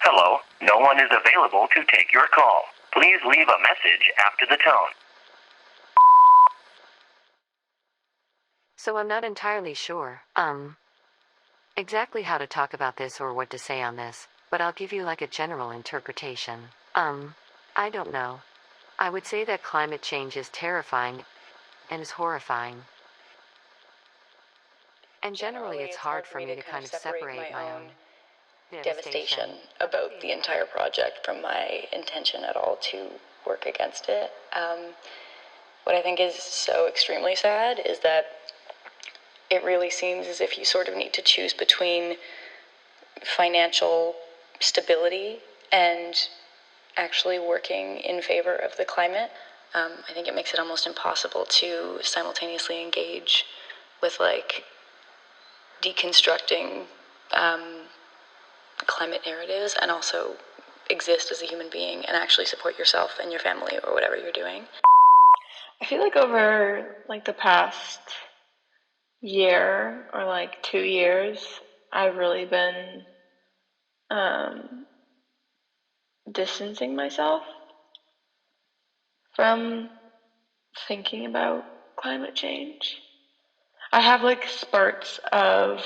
Hello, no one is available to take your call. Please leave a message after the tone. So I'm not entirely sure, exactly how to talk about this or what to say on this, but I'll give you like a general interpretation. I don't know. I would say that climate change is terrifying and is horrifying. And generally it's hard for me to kind of separate my own devastation about the entire project from my intention at all to work against it. What I think is so extremely sad is that it really seems as if you sort of need to choose between financial stability and actually working in favor of the climate. I think it makes it almost impossible to simultaneously engage with like deconstructing climate narratives and also exist as a human being and actually support yourself and your family or whatever you're doing. I feel like over like the past year or like 2 years, I've really been distancing myself from thinking about climate change. I have like spurts of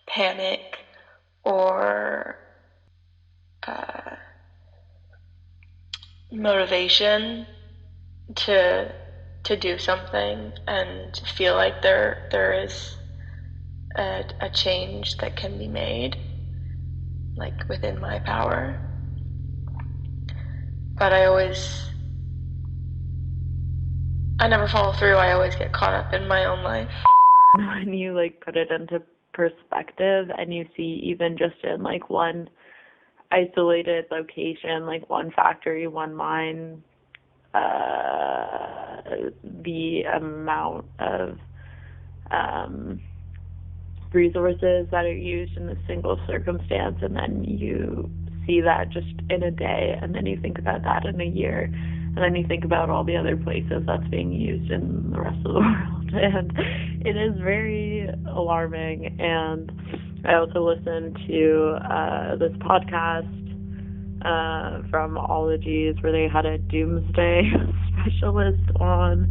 panic or motivation to do something and feel like there is a change that can be made, like within my power. But I never follow through. I always get caught up in my own life. When you like put it into perspective and you see even just in like one isolated location, like one factory, one mine, the amount of resources that are used in a single circumstance, and then you see that just in a day, and then you think about that in a year, and then you think about all the other places that's being used in the rest of the world, and it is very alarming. And I also listened to this podcast from Ologies where they had a doomsday specialist on,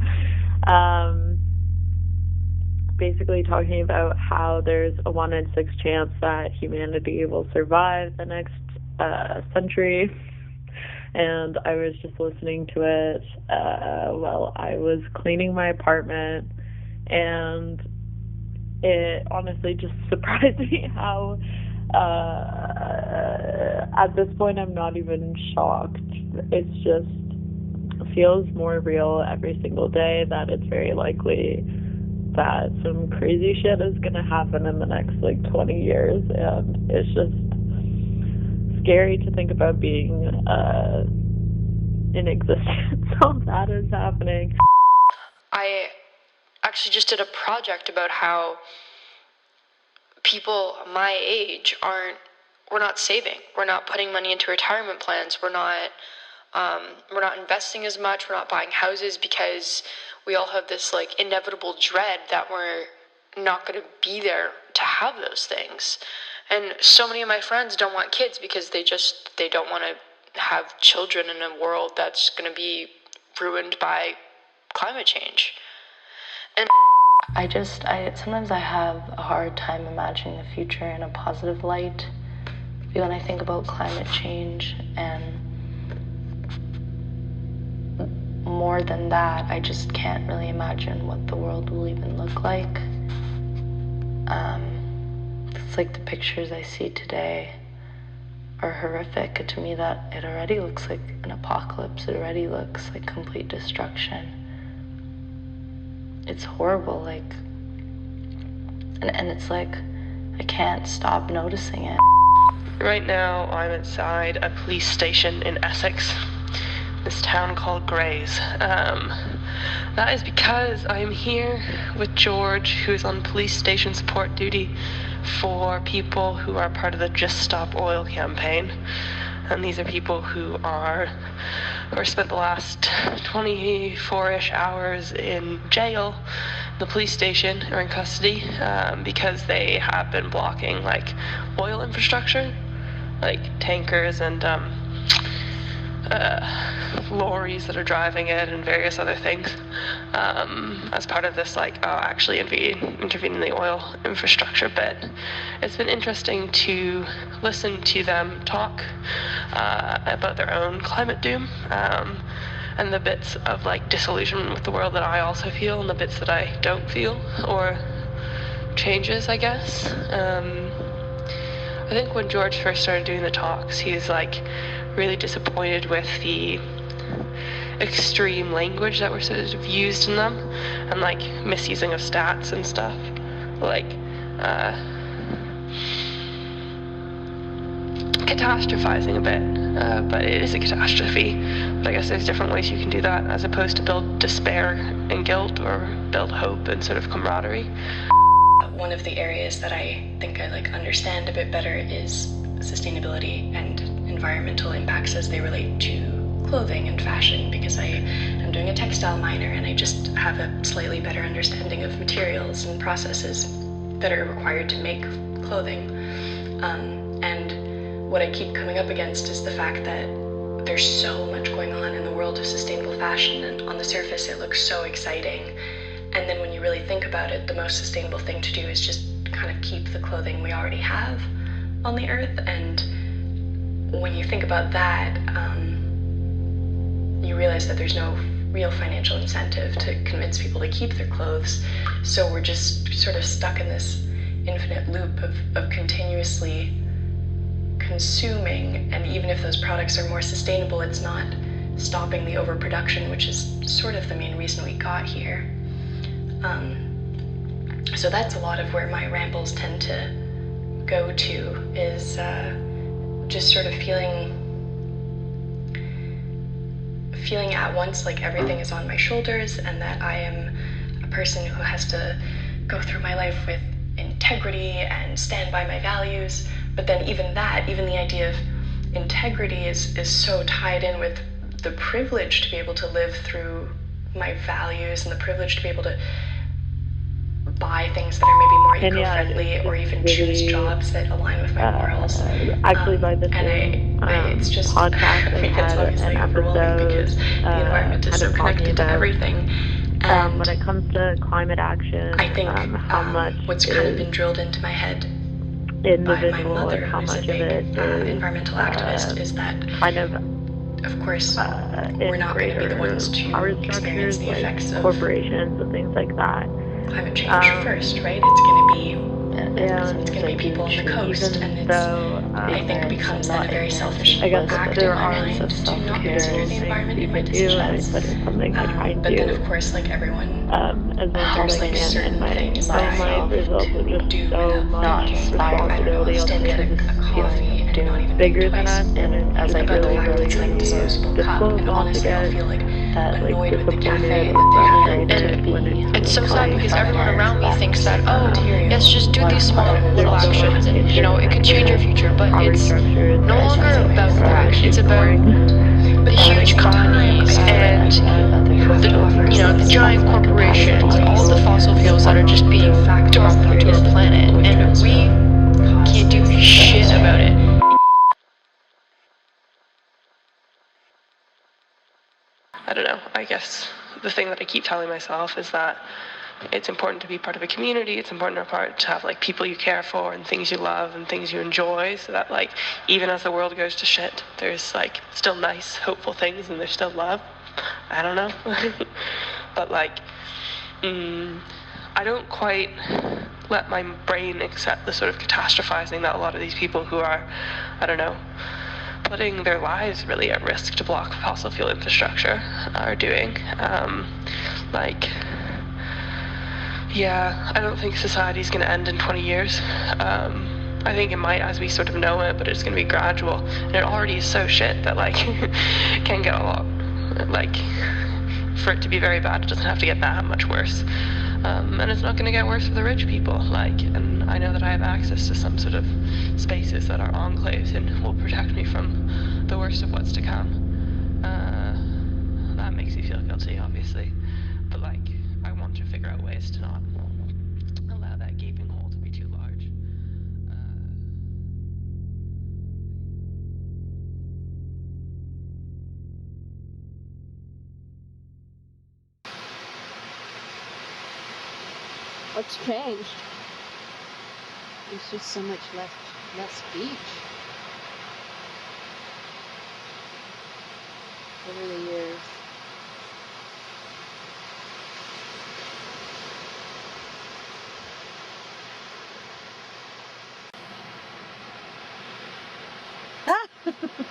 basically talking about how there's a 1 in 6 chance that humanity will survive the next century. And I was just listening to it while I was cleaning my apartment, and it honestly just surprised me how at this point I'm not even shocked. It just feels more real every single day that it's very likely that some crazy shit is going to happen in the next like 20 years, and it's just scary to think about being in existence while that is happening. I actually just did a project about how people my age we're not saving. We're not putting money into retirement plans. We're not investing as much. We're not buying houses because we all have this like inevitable dread that we're not going to be there to have those things. And so many of my friends don't want kids because they don't want to have children in a world that's going to be ruined by climate change. And Sometimes I have a hard time imagining the future in a positive light when I think about climate change, and more than that, I just can't really imagine what the world will even look like. It's like the pictures I see today are horrific. To me, that it already looks like an apocalypse. It already looks like complete destruction. It's horrible, like, and it's like I can't stop noticing it. Right now, I'm inside a police station in Essex, this town called Grays. That is because I'm here with George, who is on police station support duty for people who are part of the Just Stop Oil campaign. And these are people who spent the last 24-ish hours in jail the police station are in custody because they have been blocking like oil infrastructure, like tankers and lorries that are driving it and various other things as part of this like actually intervene in the oil infrastructure bit. It's been interesting to listen to them talk about their own climate doom and the bits of like disillusionment with the world that I also feel and the bits that I don't feel, or changes, I guess. I think when George first started doing the talks, he was like really disappointed with the extreme language that were sort of used in them and like misusing of stats and stuff, like catastrophizing a bit, but it is a catastrophe. But I guess there's different ways you can do that as opposed to build despair and guilt, or build hope and sort of camaraderie. One of the areas that I think I like understand a bit better is sustainability and environmental impacts as they relate to clothing and fashion, because I am doing a textile minor and I just have a slightly better understanding of materials and processes that are required to make clothing. And what I keep coming up against is the fact that there's so much going on in the world of sustainable fashion, and on the surface it looks so exciting. And then when you really think about it, the most sustainable thing to do is just kind of keep the clothing we already have on the earth. And when you think about that, you realize that there's no real financial incentive to convince people to keep their clothes. So we're just sort of stuck in this infinite loop of continuously consuming. And even if those products are more sustainable, it's not stopping the overproduction, which is sort of the main reason we got here. So that's a lot of where my rambles tend to go to, is just sort of feeling at once like everything is on my shoulders, and that I am a person who has to go through my life with integrity and stand by my values. But then even the idea of integrity is so tied in with the privilege to be able to live through my values and the privilege to be able to buy things that are maybe more eco-friendly, or even choose jobs that align with my morals. Actually, by the same it's just podcast, I it's had obviously an overwhelming because the environment is so connected to everything. And when it comes to climate action, I think how much what's kind of been drilled into my head by my mother, and how who's a much big of it is environmental activist, is that kind of course we're not going to be the ones to experience the effects of corporations and things like that. Climate change first, right? It's going to be people on the coast, and I think it becomes then a very selfish act in my mind to not consider the environment in my decisions. But it's something I try and but do. then, of course, like everyone, as much as I can certain in my things own that life, there's also just do so much responsibility on the end of coffee and not even bigger than us, and it's about the really, fact that really, it's like really disposable cup, difficult and not to honestly, I get feel like that annoyed with the cafe disappointed that they had. And it's so sad because everyone around me thinks that, oh, yes, just do these small little actions and, you know, it could change your future. But it's no longer about that. It's about the huge companies and the giant corporations, all the fossil fuels that are just being dumped onto our planet, and we can't do shit about it. I don't know, I guess the thing that I keep telling myself is that it's important to be part of a community, it's important to have like people you care for and things you love and things you enjoy, so that like even as the world goes to shit, there's like still nice, hopeful things and there's still love. I don't know. But like, I don't quite let my brain accept the sort of catastrophizing that a lot of these people who are, I don't know, putting their lives really at risk to block fossil fuel infrastructure are doing. I don't think society's going to end in 20 years. I think it might as we sort of know it, but it's going to be gradual. And it already is so shit that, like, can get a lot, like, for it to be very bad, it doesn't have to get that much worse. And it's not going to get worse for the rich people, like, and I know that I have access to some sort of spaces that are enclaves and will protect me from the worst of what's to come. That makes me feel guilty, obviously, but, like, I want to figure out ways is to not allow that gaping hole to be too large. What's changed? There's just so much less beach over the years. Ah!